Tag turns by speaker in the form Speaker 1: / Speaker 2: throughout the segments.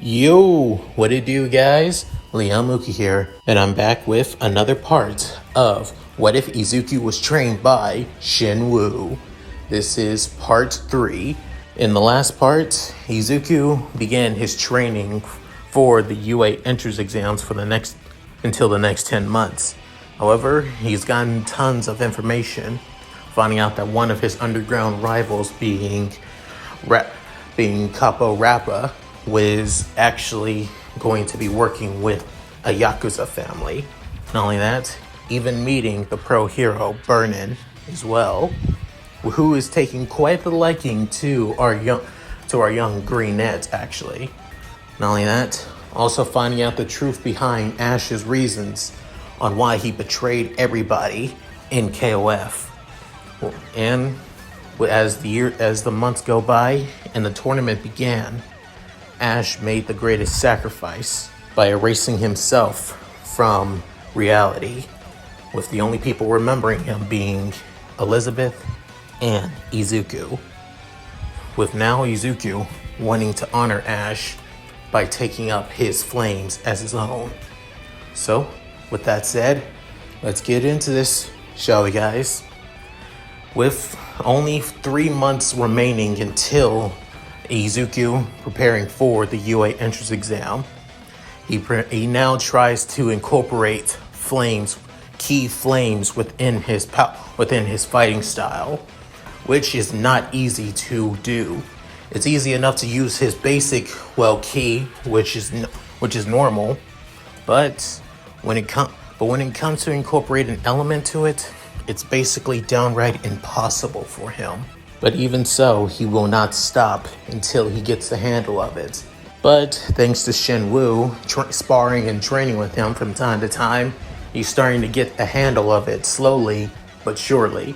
Speaker 1: Yo, what it do, guys? Liamuki here, and I'm back with another part of What If Izuku Was Trained by Shen Woo. This is part 3. In the last part, Izuku began his training for the UA entrance exams for until the next 10 months. However, he's gotten tons of information, finding out that one of his underground rivals being Capo Rappa was actually going to be working with a Yakuza family. Not only that, even meeting the pro hero Burnin as well, who is taking quite the liking to our young greenette actually. Not only that, also finding out the truth behind Ash's reasons on why he betrayed everybody in KOF. And as the months go by and the tournament began, Ash made the greatest sacrifice by erasing himself from reality, with the only people remembering him being Elizabeth and Izuku. With now Izuku wanting to honor Ash by taking up his flames as his own. So, with that said, let's get into this, shall we, guys? With only 3 months remaining until Izuku preparing for the UA entrance exam, he now tries to incorporate key flames within his fighting style, which is not easy to do. It's easy enough to use his basic key, which is normal, but when it comes to incorporate an element to it, it's basically downright impossible for him. But even so, he will not stop until he gets the handle of it. But thanks to Shen Woo sparring and training with him from time to time, he's starting to get the handle of it slowly but surely.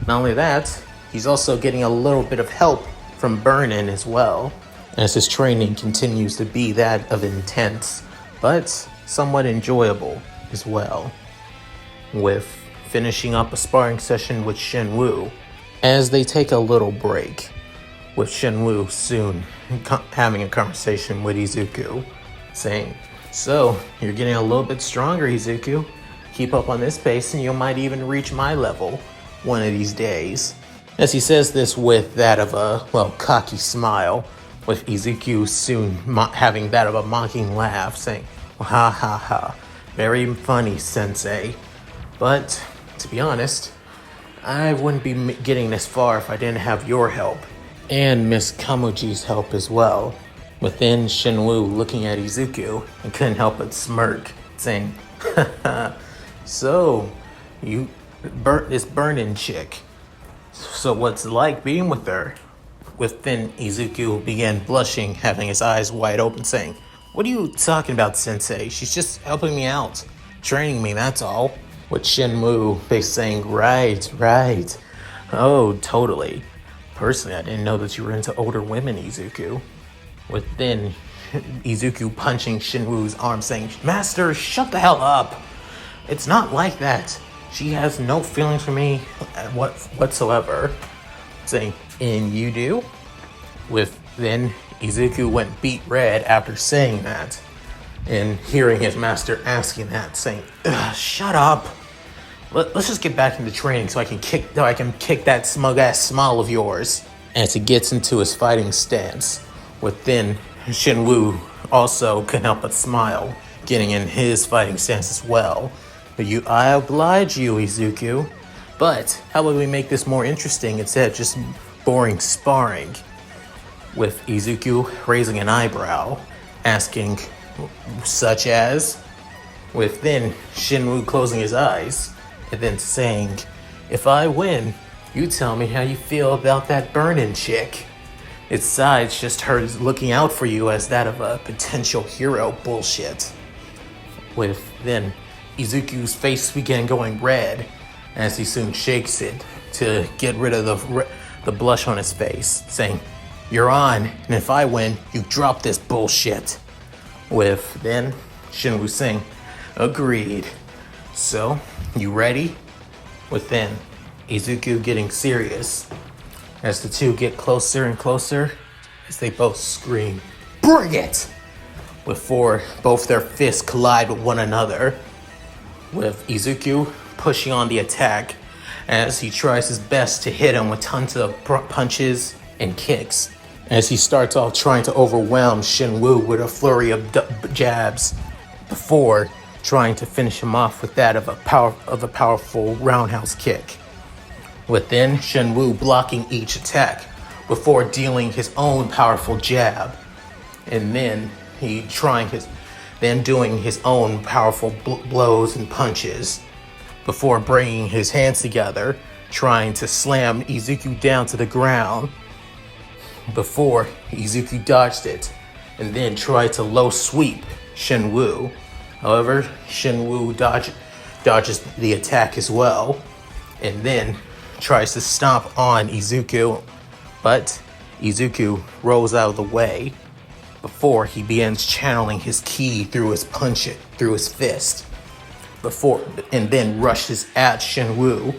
Speaker 1: Not only that, he's also getting a little bit of help from Burnin as well, as his training continues to be that of intense, but somewhat enjoyable as well, with finishing up a sparring session with Shen Woo, as they take a little break, with Shen Woo soon having a conversation with Izuku, saying, "So, you're getting a little bit stronger, Izuku. Keep up on this pace and you might even reach my level one of these days." As he says this with that of a, cocky smile, with Izuku soon having that of a mocking laugh, saying, "Ha ha ha, very funny, sensei. But, to be honest, I wouldn't be getting this far if I didn't have your help, and Miss Kamuji's help as well." Within Shen Woo looking at Izuku and couldn't help but smirk, saying, "So, you this Burnin chick. So what's it like being with her?" Within Izuku began blushing, having his eyes wide open, saying, "What are you talking about, sensei? She's just helping me out, training me, that's all." With Shen Woo saying, right. Oh, totally. Personally, I didn't know that you were into older women, Izuku." Within Izuku punching Shen Woo's arm, saying, "Master, shut the hell up. It's not like that. She has no feelings for me whatsoever." Saying, "And you do?" Then Izuku went beet red after saying that, and hearing his master asking that, saying, "Shut up. Let's just get back into training so I can kick that smug-ass smile of yours." As he gets into his fighting stance, within Shen Woo also couldn't help but smile, getting in his fighting stance as well. "I oblige you, Izuku. But how about we make this more interesting instead of just boring sparring?" With Izuku raising an eyebrow, asking, "Such as?" Within Shen Woo closing his eyes, and then saying, "If I win, you tell me how you feel about that Burnin chick. Besides just her looking out for you as that of a potential hero bullshit." With then Izuku's face began going red, as he soon shakes it to get rid of the blush on his face, saying, "You're on, and if I win, you drop this bullshit." With then Shen Woo saying, "Agreed. So, you ready?" Within Izuku getting serious, as the two get closer and closer, as they both scream, "Bring it!" before both their fists collide with one another, with Izuku pushing on the attack as he tries his best to hit him with tons of punches and kicks, as he starts off trying to overwhelm Shen Woo with a flurry of jabs before trying to finish him off with that of a powerful roundhouse kick. With then Shen Woo blocking each attack before dealing his own powerful jab, and then doing his own powerful blows and punches before bringing his hands together, trying to slam Izuku down to the ground before Izuku dodged it and then tried to low sweep Shen Woo. However, Shen Woo dodges the attack as well and then tries to stomp on Izuku, but Izuku rolls out of the way before he begins channeling his ki through his fist, and then rushes at Shen Woo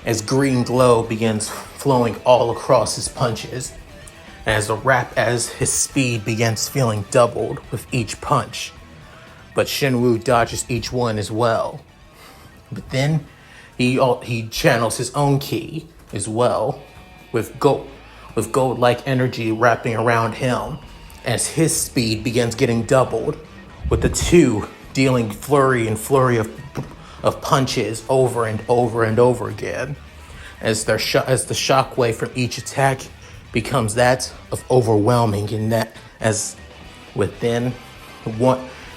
Speaker 1: as green glow begins flowing all across his punches, as his speed begins feeling doubled with each punch. But Shen Woo dodges each one as well. But then he channels his own ki as well, with gold-like energy wrapping around him, as his speed begins getting doubled, with the two dealing flurry of punches over and over and over again, as the shockwave from each attack becomes that of overwhelming, and that as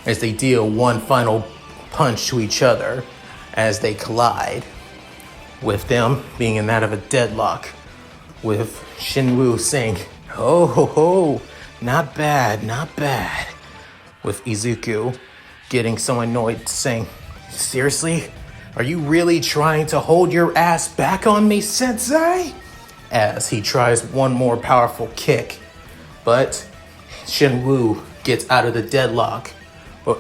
Speaker 1: they deal one final punch to each other as they collide, with them being in that of a deadlock, with Shen Woo saying, "Ho ho ho, not bad, not bad," with Izuku getting so annoyed, saying, "Seriously? Are you really trying to hold your ass back on me, sensei?" As he tries one more powerful kick, but Shen Woo gets out of the deadlock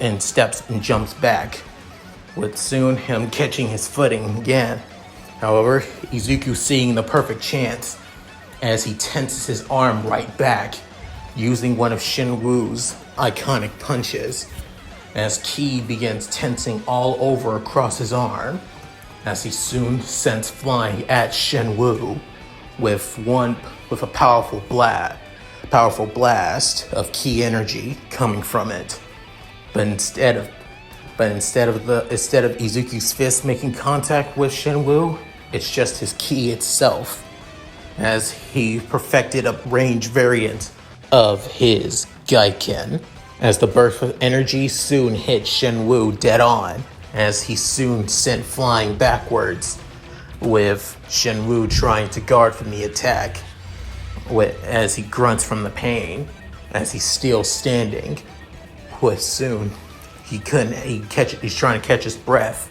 Speaker 1: and steps and jumps back, with soon him catching his footing again. However, Izuku seeing the perfect chance as he tenses his arm right back, using one of Shen Woo's iconic punches, as ki begins tensing all over across his arm, as he soon sends flying at Shen Woo with a powerful blast of ki energy coming from it. But instead of Izuku's fist making contact with Shen Woo, it's just his ki itself, as he perfected a range variant of his Gaiken, as the burst of energy soon hit Shen Woo dead on, as he soon sent flying backwards, with Shen Woo trying to guard from the attack, as he grunts from the pain, as he's still standing, with soon he's trying to catch his breath,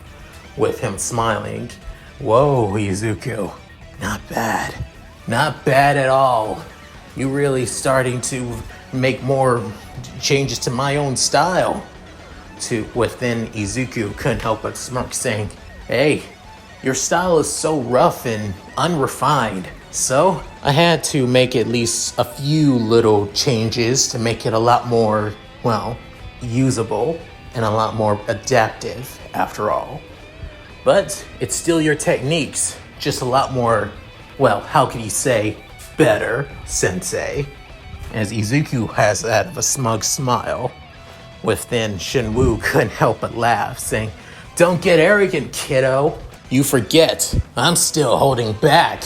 Speaker 1: with him smiling. "Whoa, Izuku, not bad at all. You really starting to make more changes to my own style." Within Izuku couldn't help but smirk, saying, "Hey, your style is so rough and unrefined, so I had to make at least a few little changes to make it a lot more, usable and a lot more adaptive after all. But it's still your techniques, just a lot more, how can you say, better, sensei." As Izuku has that of a smug smile, with then Shen Woo couldn't help but laugh, saying, "Don't get arrogant, kiddo. You forget, I'm still holding back."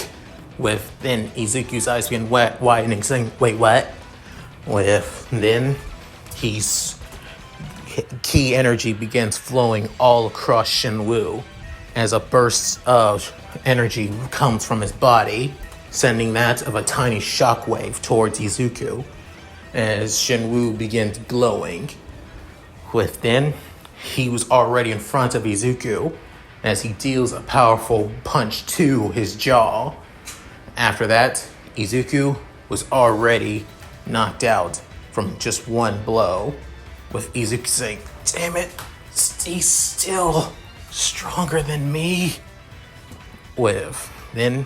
Speaker 1: With then Izuku's eyes being widening, saying, "Wait, what?" With then ki energy begins flowing all across Shen Woo, as a burst of energy comes from his body, sending that of a tiny shockwave towards Izuku, as Shen Woo begins glowing. With then, he was already in front of Izuku, as he deals a powerful punch to his jaw. After that, Izuku was already knocked out from just one blow, with Izuku saying, "Damn it, stay still, stronger than me." With then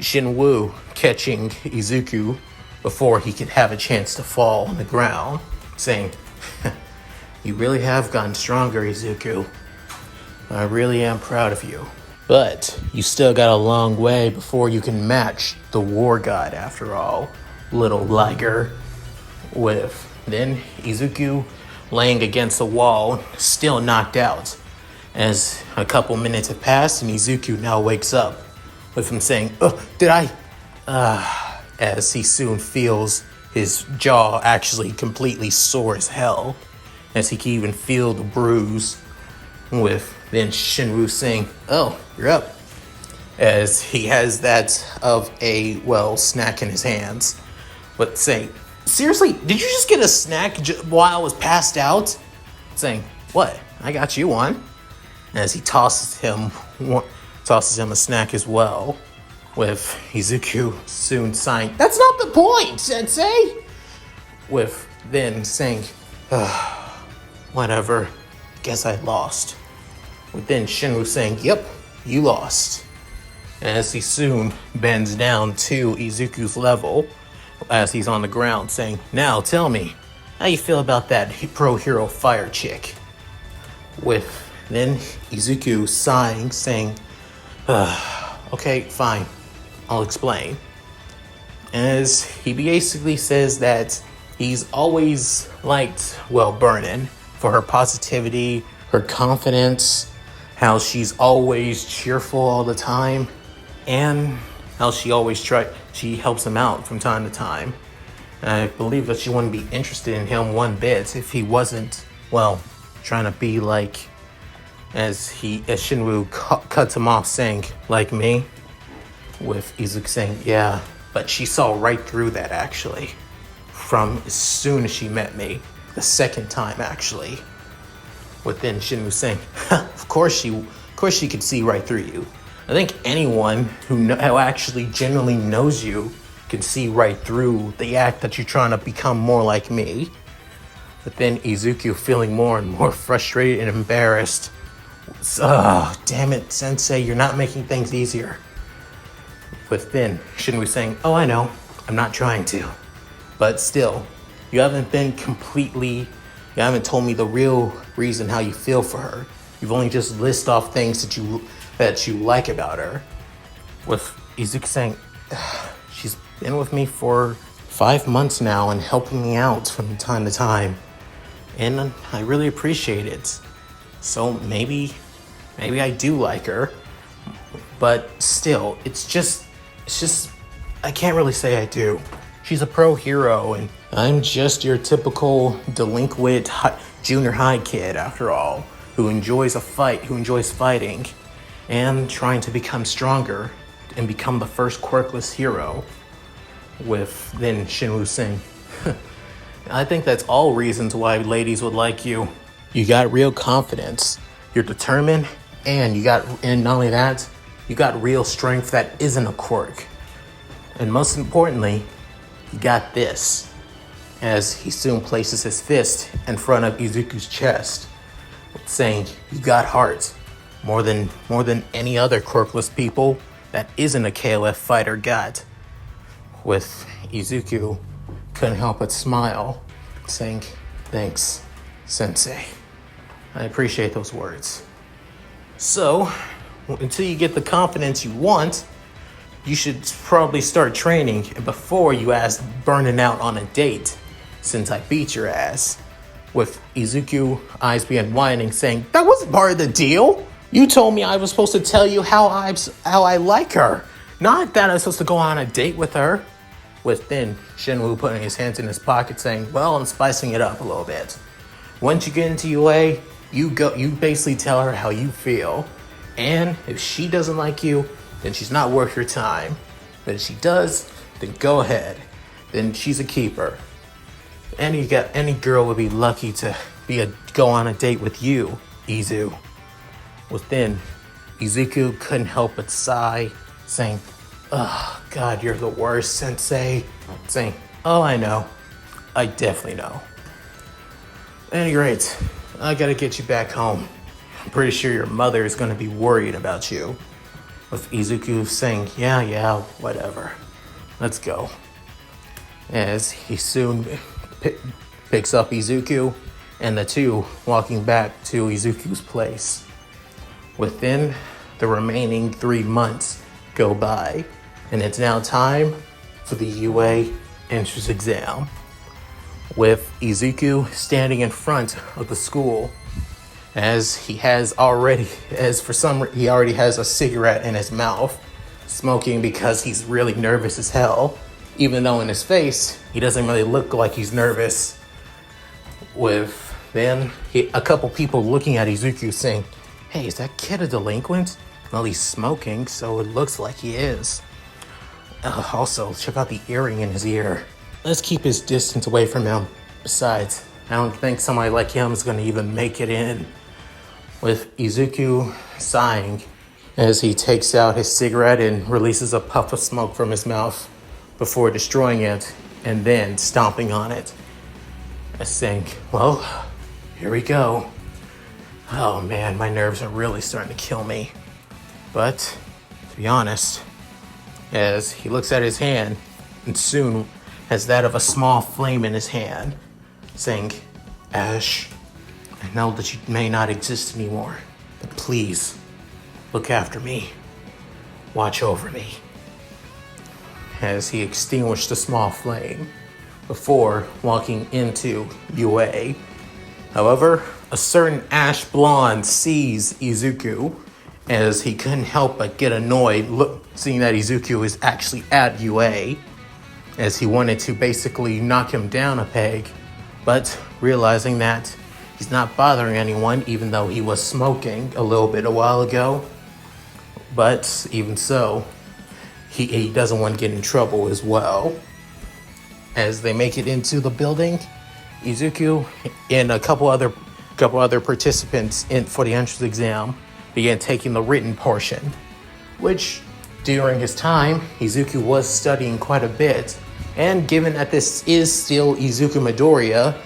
Speaker 1: Shen Woo catching Izuku before he could have a chance to fall on the ground, saying, You really have gotten stronger, Izuku. I really am proud of you. But you still got a long way before you can match the war god after all, little liger. With then Izuku laying against the wall, still knocked out. As a couple minutes have passed and Izuku now wakes up with him saying, "Oh, did I?" As he soon feels his jaw actually completely sore as hell, as he can even feel the bruise. With then Shen Woo saying, "Oh, you're up," as he has that of a, well, snack in his hands. But saying, "Seriously, did you just get a snack while I was passed out?" Saying, "What? I got you one." As he tosses him a snack as well. With Izuku soon sighing, "That's not the point, Sensei!" With then saying, "Whatever, guess I lost." With then Shenwu saying, "Yep, you lost." As he soon bends down to Izuku's level, as he's on the ground saying, "Now tell me, how you feel about that pro hero fire chick?" With then Izuku sighing, saying, "Okay, fine, I'll explain." As he basically says that he's always liked, well, Burnin for her positivity, her confidence, how she's always cheerful all the time, and how she helps him out from time to time. I believe that she wouldn't be interested in him one bit if he wasn't, well, trying to be like, as Shinwoo cuts him off saying, "Like me?" With Izuku saying, "Yeah," but she saw right through that actually, from as soon as she met me, the second time actually. With then Shinwoo saying, of course she could see right through you. I think anyone who actually genuinely knows you can see right through the act that you're trying to become more like me." But then Izuku, feeling more and more frustrated and embarrassed, "Damn it, Sensei, you're not making things easier." With then Shinwoo saying, "Oh, I know, I'm not trying to. But still, you haven't told me the real reason how you feel for her. You've only just listed off things that you like about her." With Izuku saying, "She's been with me for 5 months now and helping me out from time to time. And I really appreciate it. So maybe I do like her. But still, it's just, I can't really say I do. She's a pro hero and I'm just your typical delinquent junior high kid after all, who enjoys fighting and trying to become stronger and become the first quirkless hero." With then Shinwoo saying, "I think that's all reasons why ladies would like you. You got real confidence, you're determined, and not only that, you got real strength that isn't a quirk. And most importantly, you got this." As he soon places his fist in front of Izuku's chest, saying, "You got heart, more than any other quirkless people that isn't a KOF fighter got." With Izuku couldn't help but smile, saying, "Thanks, Sensei. I appreciate those words. So, until you get the confidence you want, you should probably start training before you ask Burnin out on a date, since I beat your ass." With Izuku eyes being widening, saying, "That wasn't part of the deal. You told me I was supposed to tell you how I like her, not that I'm supposed to go on a date with her." With then Shenwu putting his hands in his pocket, saying, "Well, I'm spicing it up a little bit. Once you get into UA, you basically tell her how you feel, and if she doesn't like you, then she's not worth your time. But if she does, then go ahead. Then she's a keeper. Any girl would be lucky to go on a date with you, Izu." With then Izuku couldn't help but sigh, saying, "Oh, God, you're the worst, Sensei." Saying, "Oh, I know. I definitely know. At any rate, I gotta get you back home. I'm pretty sure your mother is gonna be worried about you." With Izuku saying, yeah, whatever. Let's go." As he soon picks up Izuku and the two walking back to Izuku's place. Within the remaining 3 months go by, and it's now time for the UA entrance exam, with Izuku standing in front of the school he already has a cigarette in his mouth, smoking because he's really nervous as hell, even though in his face he doesn't really look like he's nervous. With then a couple people looking at Izuku saying, "Hey, is that kid a delinquent?" Well, he's smoking, so it looks like he is. Also, check out the earring in his ear. Let's keep his distance away from him. Besides, I don't think somebody like him is going to even make it in. With Izuku sighing as he takes out his cigarette and releases a puff of smoke from his mouth before destroying it and then stomping on it. I think, well, here we go. Oh man, my nerves are really starting to kill me. But, to be honest, as he looks at his hand and soon has that of a small flame in his hand, saying, "Ash, I know that you may not exist anymore, but please, look after me. Watch over me." As he extinguished the small flame before walking into UA. However, a certain Ash Blonde sees Izuku, as he couldn't help but get annoyed seeing that Izuku is actually at UA, as he wanted to basically knock him down a peg, but realizing that he's not bothering anyone, even though he was smoking a little bit a while ago. But even so, he doesn't want to get in trouble as well. As they make it into the building, Izuku and a couple other participants for the entrance exam began taking the written portion, which during his time, Izuku was studying quite a bit. And given that this is still Izuku Midoriya,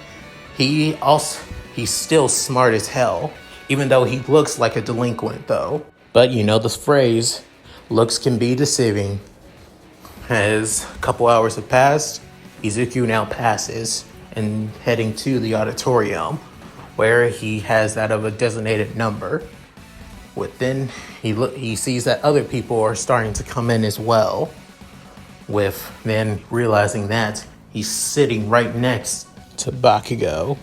Speaker 1: he's still smart as hell, even though he looks like a delinquent though. But you know the phrase, looks can be deceiving. As a couple hours have passed, Izuku now passes and heading to the auditorium, where he has that of a designated number. Within, he sees that other people are starting to come in as well, with then realizing that he's sitting right next to Bakugo,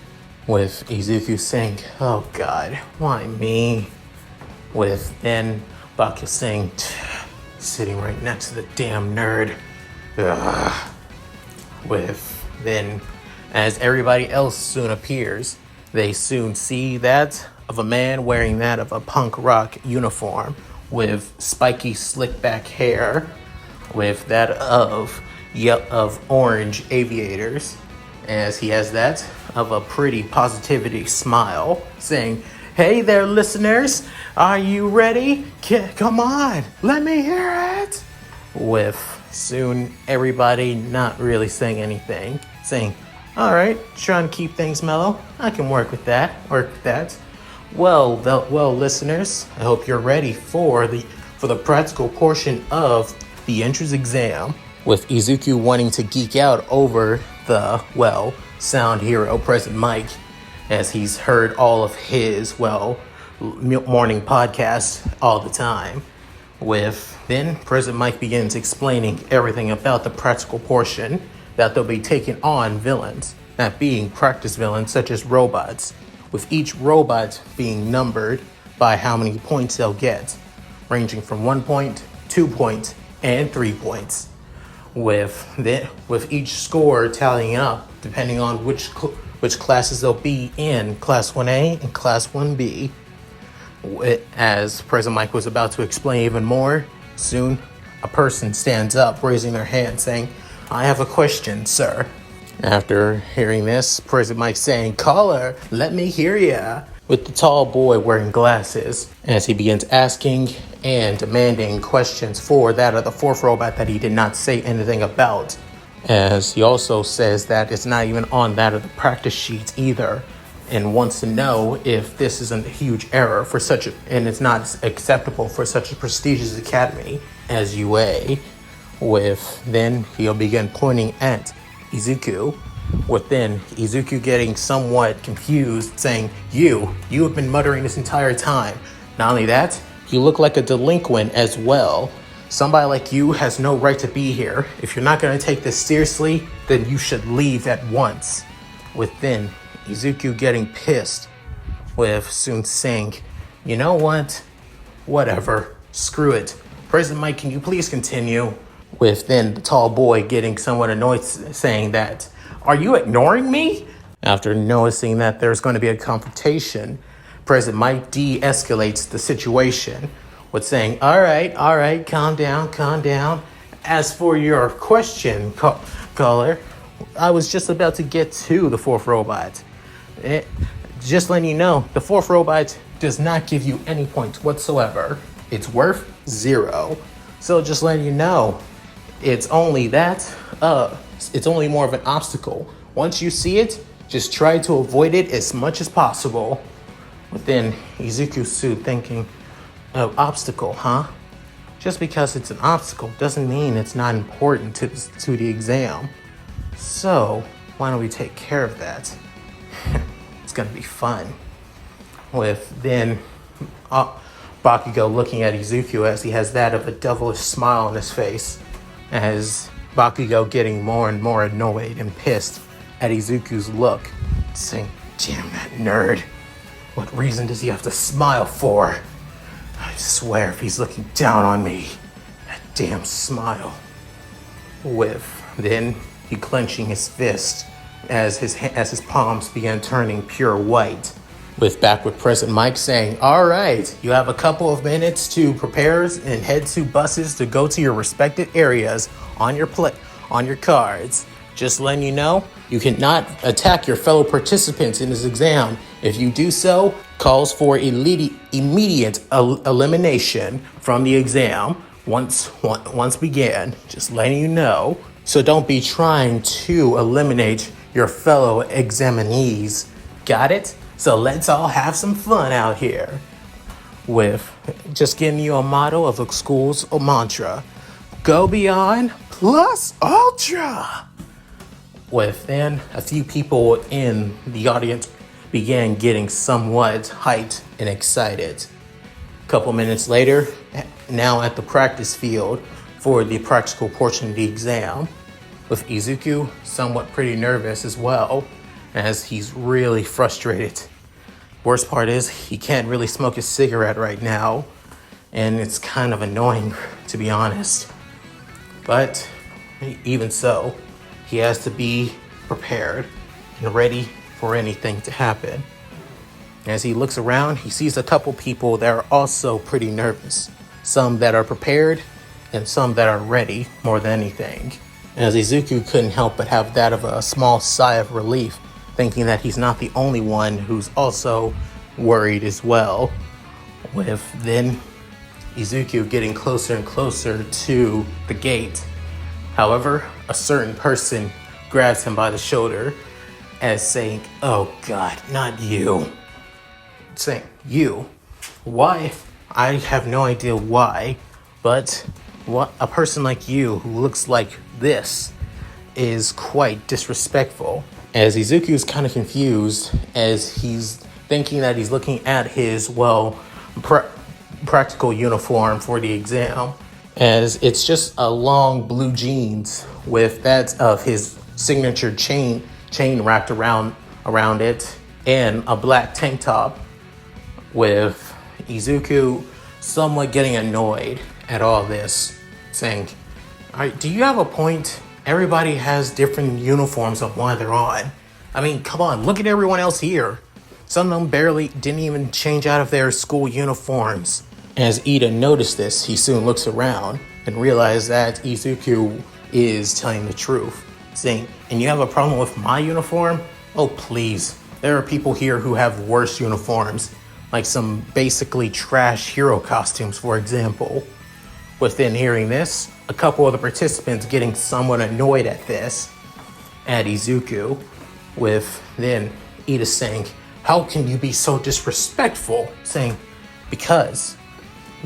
Speaker 1: with Izuku saying, "Oh God, why me?" With then Bakugo saying, "Sitting right next to the damn nerd." Ugh. With then, as everybody else soon appears, they soon see that of a man wearing that of a punk rock uniform with spiky slick back hair, with that of orange aviators, as he has that of a pretty positivity smile, saying, "Hey there, listeners, are you ready? Come on, let me hear it." With soon everybody not really saying anything, saying, "All right, trying to keep things mellow. I can work with that. Well, listeners, I hope you're ready for the practical portion of the entrance exam." With Izuku wanting to geek out over the sound hero Present Mike, as he's heard all of his morning podcasts all the time. With then Present Mike begins explaining everything about the practical portion, that they'll be taking on villains, that being practice villains such as robots, with each robot being numbered by how many points they'll get, ranging from 1 point, 2 points, and 3 points. With each score tallying up depending on which classes they'll be in, Class 1A and Class 1B. As President Mike was about to explain even more, soon a person stands up, raising their hand, saying, "I have a question, sir." After hearing this, President Mike saying, "Caller, let me hear ya," with the tall boy wearing glasses, as he begins asking and demanding questions for that of the fourth robot that he did not say anything about. As he also says that it's not even on that of the practice sheets either, and wants to know if this isn't a huge error and it's not acceptable for such a prestigious academy as UA. With then he'll begin pointing at Izuku, With then Izuku getting somewhat confused, saying, you have been muttering this entire time. Not only that, you look like a delinquent as well. Somebody like you has no right to be here. If you're not going to take this seriously, then you should leave at once. With then Izuku getting pissed, with soon saying, you know what? Whatever. Screw it. President Mike, can you please continue? With then the tall boy getting somewhat annoyed, saying that, are you ignoring me? After noticing that there's going to be a confrontation, President Mike de-escalates the situation with saying, all right, calm down. As for your question, caller, I was just about to get to the fourth robot. Just letting you know, the fourth robot does not give you any points whatsoever. It's worth 0. So just letting you know, it's only that, it's only more of an obstacle. Once you see it, just try to avoid it as much as possible. But then Izuku Su thinking, oh, obstacle, huh? Just because it's an obstacle doesn't mean it's not important to the exam. So why don't we take care of that? It's gonna be fun. With then Bakugo looking at Izuku as he has that of a devilish smile on his face, as Bakugo getting more and more annoyed and pissed at Izuku's look, saying, damn that nerd. What reason does he have to smile for? I swear if he's looking down on me, that damn smile. With then he clenching his fist as his palms began turning pure white. With back with President Mike saying, all right, you have a couple of minutes to prepare and head to buses to go to your respective areas on your cards. Just letting you know, you cannot attack your fellow participants in this exam. If you do so, calls for immediate elimination from the exam once began. Just letting you know. So don't be trying to eliminate your fellow examinees. Got it? So let's all have some fun out here. With just giving you a motto of the school's mantra. Go beyond plus ultra. With then a few people in the audience began getting somewhat hyped and excited. A couple minutes later, now at the practice field for the practical portion of the exam, with Izuku somewhat pretty nervous as well, as he's really frustrated. Worst part is he can't really smoke a cigarette right now, and it's kind of annoying, to be honest. But even so, he has to be prepared and ready for anything to happen. As he looks around, he sees a couple people that are also pretty nervous. Some that are prepared and some that are ready more than anything. As Izuku couldn't help but have that of a small sigh of relief, thinking that he's not the only one who's also worried as well. With then Izuku getting closer and closer to the gate. However, a certain person grabs him by the shoulder as saying, oh God, not you. Saying, you? Why? I have no idea why, but what a person like you who looks like this is quite disrespectful. As Izuku is kind of confused as he's thinking that he's looking at his, practical uniform for the exam, as it's just a long blue jeans with that of his signature chain wrapped around it, and a black tank top, with Izuku somewhat getting annoyed at all this, saying, all right, do you have a point? Everybody has different uniforms of why they're on. I mean, come on, look at everyone else here. Some of them didn't even change out of their school uniforms. As Ida noticed this, he soon looks around and realizes that Izuku is telling the truth, saying, and you have a problem with my uniform? Oh, please. There are people here who have worse uniforms, like some basically trash hero costumes, for example. Within hearing this, a couple of the participants getting somewhat annoyed at this, at Izuku, with then Ida saying, how can you be so disrespectful? Saying, because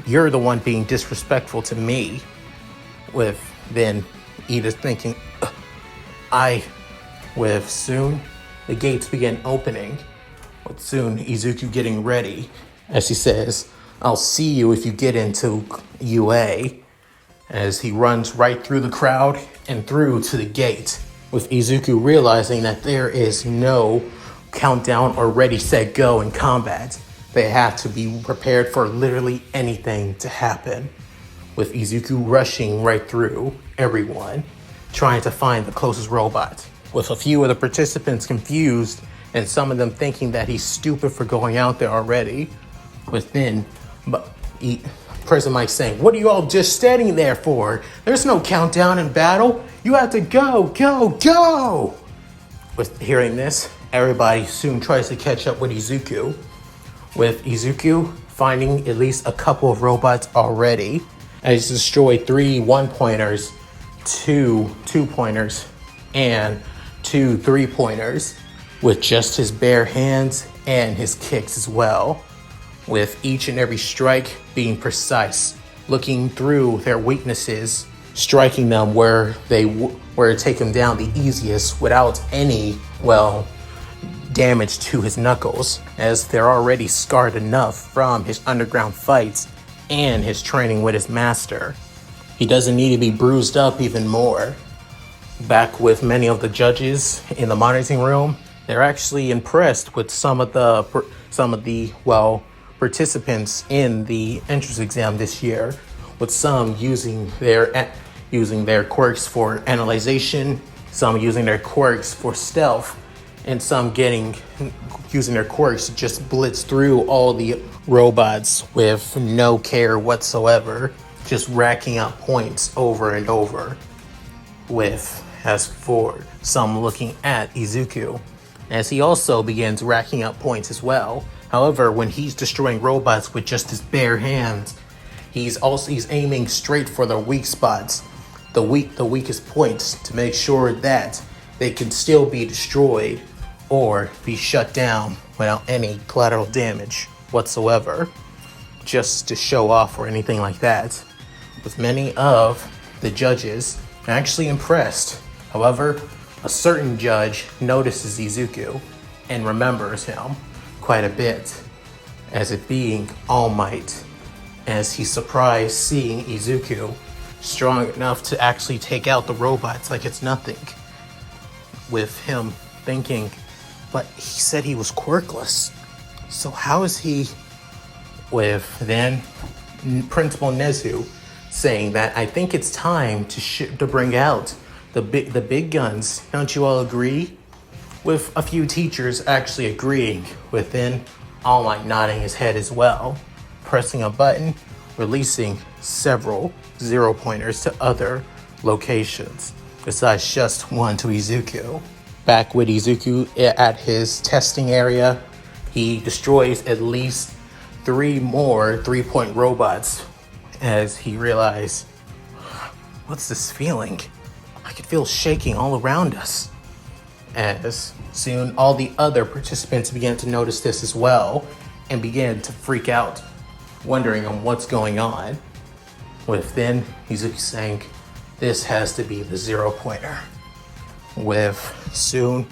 Speaker 1: you're the one being disrespectful to me. With then Ida thinking, I with soon the gates begin opening, with soon Izuku getting ready, as he says, "I'll see you if you get into UA," as he runs right through the crowd and through to the gate, with Izuku realizing that there is no countdown or ready, set, go in combat. They have to be prepared for literally anything to happen, with Izuku rushing right through everyone, trying to find the closest robot, with a few of the participants confused and some of them thinking that he's stupid for going out there already, with then President Mike saying, "What are you all just standing there for? There's no countdown in battle. You have to go, go, go!" With hearing this, everybody soon tries to catch up with Izuku, with Izuku finding at least a couple of robots already, and he's destroyed 3 1-pointers, 2 2-pointers, and 2 3-pointers, with just his bare hands and his kicks as well, with each and every strike being precise, looking through their weaknesses, striking them where to take him down the easiest without any, damage to his knuckles, as they're already scarred enough from his underground fights and his training with his master. He doesn't need to be bruised up even more. Back with many of the judges in the monitoring room, they're actually impressed with some of the participants in the entrance exam this year, with some using their quirks for analyzation, some using their quirks for stealth, and some using their quirks to just blitz through all the robots with no care whatsoever, just racking up points over and over. As for some looking at Izuku, as he also begins racking up points as well. However, when he's destroying robots with just his bare hands, he's aiming straight for the weak spots, the weakest points, to make sure that they can still be destroyed or be shut down without any collateral damage whatsoever, just to show off or anything like that. With many of the judges actually impressed. However, a certain judge notices Izuku and remembers him quite a bit as it being All Might, as he's surprised seeing Izuku strong enough to actually take out the robots like it's nothing, with him thinking, but he said he was quirkless, so how is he? With then Principal Nezu saying that, "I think it's time to bring out the big guns. Don't you all agree?" With a few teachers actually agreeing, with then All Might nodding his head as well, pressing a button, releasing several 0-pointers to other locations, besides just one to Izuku. Back with Izuku at his testing area, he destroys at least 3 more 3-point robots, as he realized, what's this feeling? I can feel shaking all around us. As soon all the other participants began to notice this as well and began to freak out, wondering on what's going on. With then Izuku saying, "This has to be the 0-pointer." With soon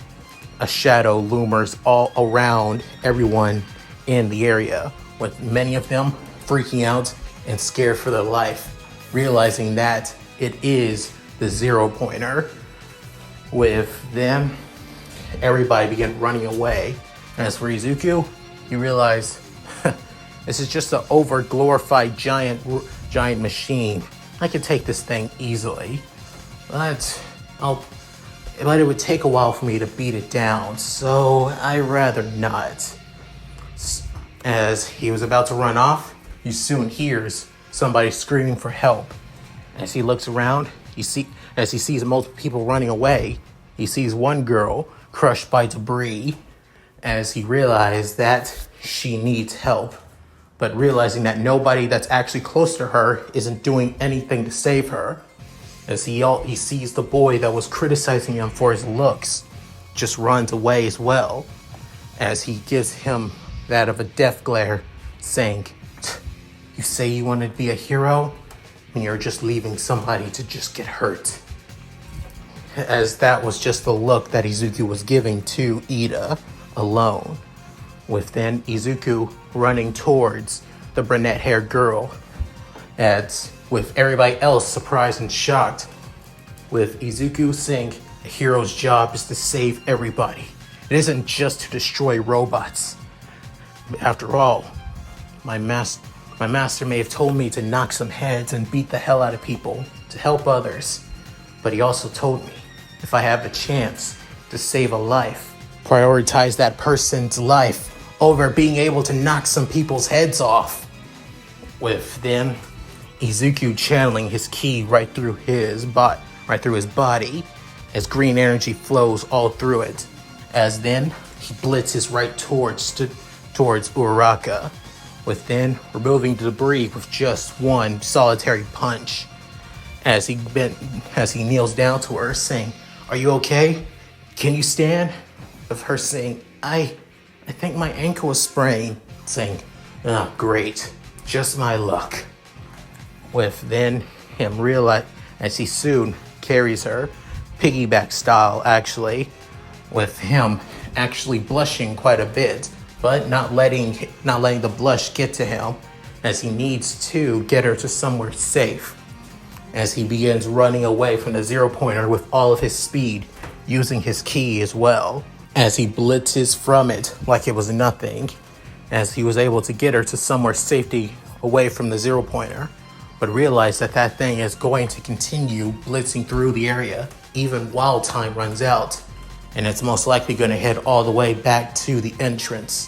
Speaker 1: a shadow loomers all around everyone in the area, with many of them freaking out and scared for their life, realizing that it is the 0-pointer. With them, everybody began running away. And as for Izuku, you realize this is just an over-glorified giant machine. I can take this thing easily, but it would take a while for me to beat it down, so I'd rather not. As he was about to run off, he soon hears somebody screaming for help. As he looks around, as he sees multiple people running away, he sees one girl crushed by debris, as he realized that she needs help. But realizing that nobody that's actually close to her isn't doing anything to save her, as he sees the boy that was criticizing him for his looks just runs away as well, as he gives him that of a death glare, saying, "You say you want to be a hero, and you're just leaving somebody to just get hurt." as that was just the look that Izuku was giving to Ida alone, with then Izuku running towards the brunette-haired girl, as with everybody else surprised and shocked, with Izuku saying a hero's job is to save everybody. It isn't just to destroy robots. After all, my master may have told me to knock some heads and beat the hell out of people to help others, but he also told me if I have a chance to save a life, prioritize that person's life over being able to knock some people's heads off. With then Izuku channeling his ki right through his body, as green energy flows all through it, as then he blitzes right towards Uraraka, with then removing the debris with just one solitary punch, as he kneels down to her saying, "Are you okay? Can you stand?" Of her saying, I think my ankle was sprained," saying, "Oh, great, just my luck." With then him realize, as he soon carries her, piggyback style actually, with him actually blushing quite a bit, but not letting the blush get to him, as he needs to get her to somewhere safe, as he begins running away from the zero pointer with all of his speed, using his ki as well, as he blitzes from it like it was nothing, as he was able to get her to somewhere safety away from the zero pointer, but realized that that thing is going to continue blitzing through the area even while time runs out, and it's most likely going to head all the way back to the entrance,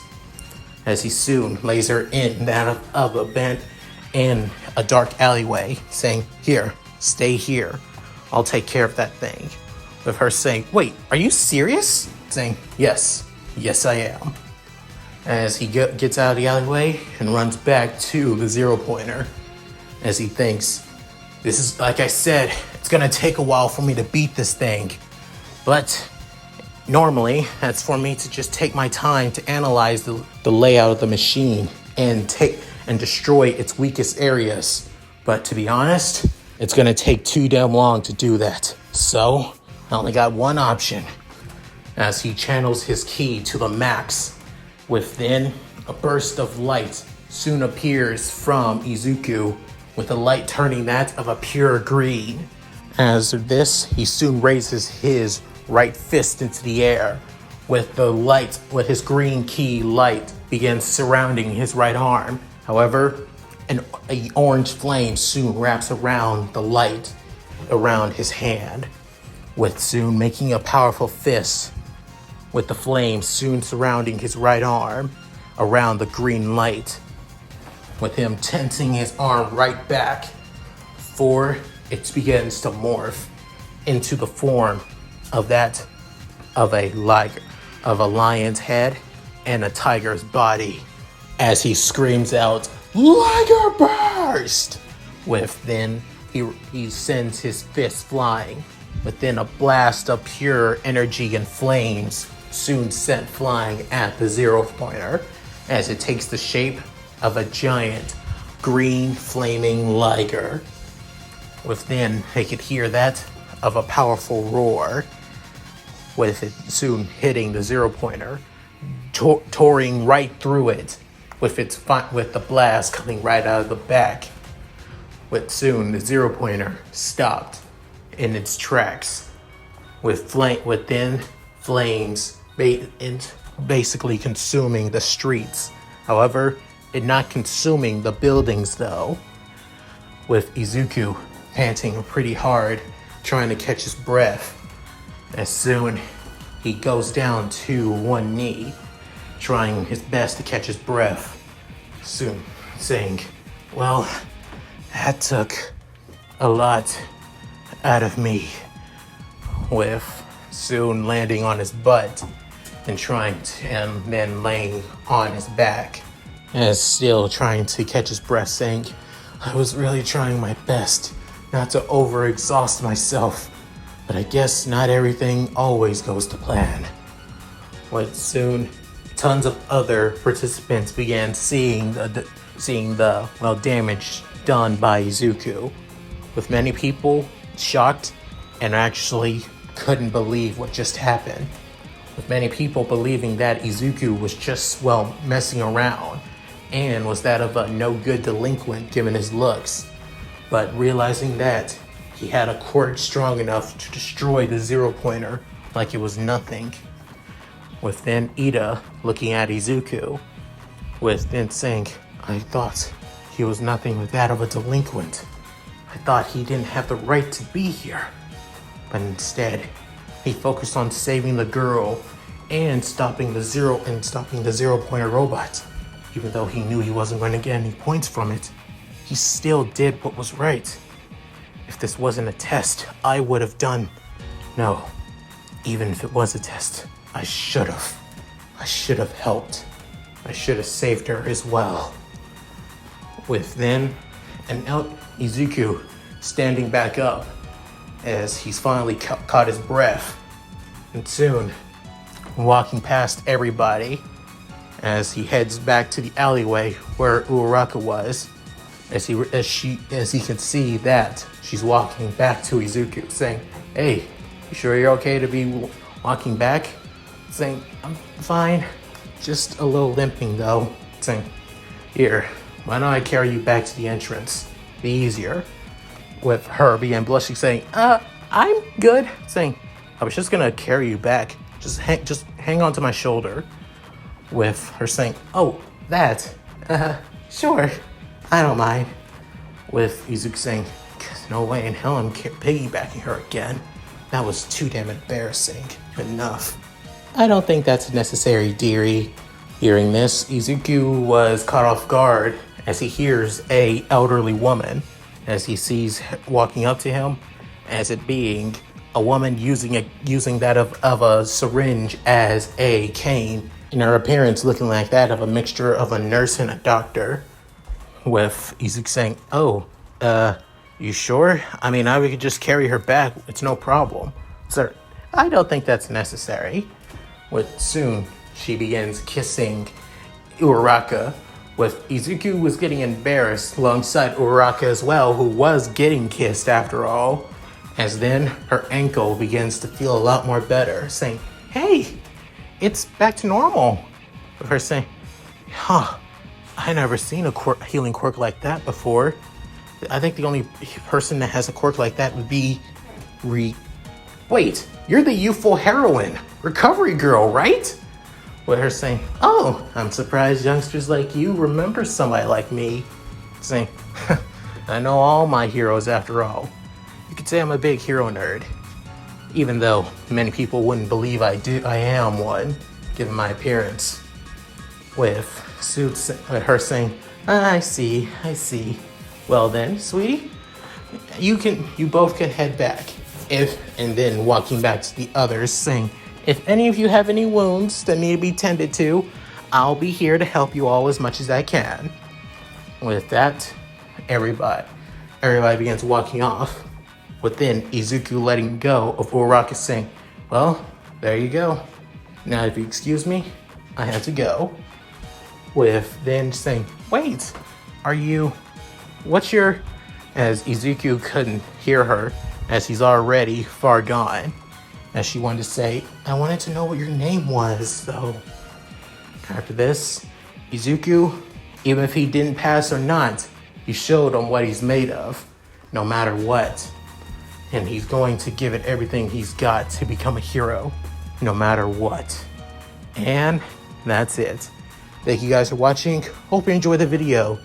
Speaker 1: as he soon lays her in that of a bent in a dark alleyway, saying, "Here, stay here. I'll take care of that thing." With her saying, "Wait, are you serious?" Saying, yes, I am." As he gets out of the alleyway and runs back to the zero pointer, as he thinks, "This is, like I said, it's gonna take a while for me to beat this thing. But normally, that's for me to just take my time to analyze the layout of the machine and destroy its weakest areas. But to be honest, it's gonna take too damn long to do that. So, I only got one option." As he channels his ki to the max, within a burst of light soon appears from Izuku, with the light turning that of a pure green. As this, he soon raises his right fist into the air, with his green ki light begins surrounding his right arm. However, an orange flame soon wraps around the light around his hand, with soon making a powerful fist, with the flame soon surrounding his right arm around the green light, with him tensing his arm right back, for it begins to morph into the form of a lion's head and a tiger's body, as he screams out, "Liger burst!" With then he sends his fist flying, but then a blast of pure energy and flames soon sent flying at the zero pointer, as it takes the shape of a giant green flaming liger. Within, they could hear that of a powerful roar, with it soon hitting the zero pointer, touring right through it, with the blast coming right out of the back. But soon the zero pointer stopped in its tracks, with flames basically consuming the streets. However, it not consuming the buildings though, with Izuku panting pretty hard, trying to catch his breath. As soon he goes down to one knee, trying his best to catch his breath, soon saying, "Well, that took a lot out of me," with soon landing on his butt and then laying on his back, and still trying to catch his breath, saying, "I was really trying my best not to overexhaust myself, but I guess not everything always goes to plan." But soon, tons of other participants began seeing the damage done by Izuku, with many people shocked and actually couldn't believe what just happened, with many people believing that Izuku was just, well, messing around and was that of a no-good delinquent given his looks, but realizing that he had a quirk strong enough to destroy the zero-pointer like it was nothing, with then Ida looking at Izuku, with then saying, I thought he was nothing but that of a delinquent. I thought he didn't have the right to be here. But instead, he focused on saving the girl and stopping the zero-pointer robot. Even though he knew he wasn't going to get any points from it, he still did what was right. If this wasn't a test, I would have done. No, even if it was a test, I should have. I should have helped. I should have saved her as well. With then, and Izuku standing back up as he's finally caught his breath, and soon walking past everybody as he heads back to the alleyway where Uraraka was, as he can see that she's walking back to Izuku, saying, "Hey, you sure you're okay to be walking back?" Saying, "I'm fine, just a little limping though." Saying, "Here, why don't I carry you back to the entrance? Be easier." With her being blushing, saying, I'm good." Saying, "I was just gonna carry you back. Just hang on to my shoulder." With her saying, "Oh, that, sure, I don't mind." With Izuku saying, "No way in hell I'm piggybacking her again. That was too damn embarrassing. Enough." "I don't think that's necessary, dearie." Hearing this, Izuku was caught off guard as he hears a elderly woman, as he sees walking up to him, as it being a woman using that of a syringe as a cane, in her appearance looking like that of a mixture of a nurse and a doctor. With Izuku saying, "Oh, you sure? I mean, I could just carry her back. It's no problem." "Sir, I don't think that's necessary." With soon, she begins kissing Uraraka, with Izuku was getting embarrassed alongside Uraraka as well, who was getting kissed after all, as then her ankle begins to feel a lot more better, saying, "Hey, it's back to normal." With her saying, "I never seen a healing quirk like that before. I think the only person that has a quirk like that would be Wait, you're the youthful heroine, recovery girl, right?" With her saying, "Oh, I'm surprised youngsters like you remember somebody like me." Saying, "I know all my heroes after all. You could say I'm a big hero nerd. Even though many people wouldn't believe I am one, given my appearance." With her saying, I see. "Well then, sweetie, you both can head back." And then walking back to the others, saying, "If any of you have any wounds that need to be tended to, I'll be here to help you all as much as I can." With that, everybody begins walking off, with then Izuku letting go of Uraraka, saying, "Well, there you go. Now if you excuse me, I have to go." With then saying, "Wait, as Izuku couldn't hear her, as he's already far gone, as she wanted to say, "I wanted to know what your name was, though." After this, Izuku, even if he didn't pass or not, he showed him what he's made of, no matter what. And he's going to give it everything he's got to become a hero, no matter what. And that's it. Thank you guys for watching. Hope you enjoyed the video.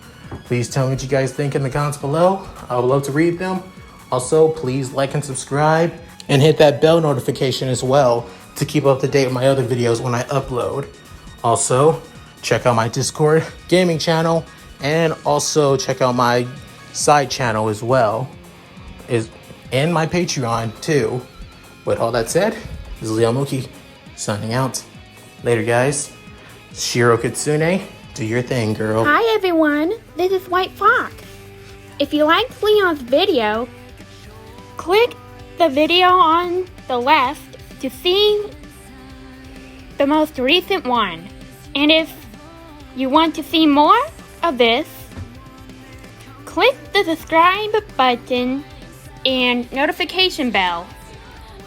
Speaker 1: Please tell me what you guys think in the comments below. I would love to read them. Also, please like and subscribe, and hit that bell notification as well to keep up to date with my other videos when I upload. Also, check out my Discord gaming channel, and also check out my side channel as well, and my Patreon too. With all that said, this is Leomuki signing out. Later, guys. Shiro Kitsune, do your thing, girl.
Speaker 2: Hi everyone, this is White Fox. If you liked Leon's video, click the video on the left to see the most recent one. And if you want to see more of this, click the subscribe button and notification bell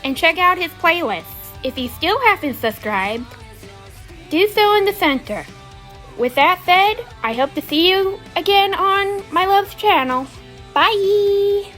Speaker 2: and check out his playlists. If you still haven't subscribed, do so in the center. With that said, I hope to see you again on my love's channel. Bye!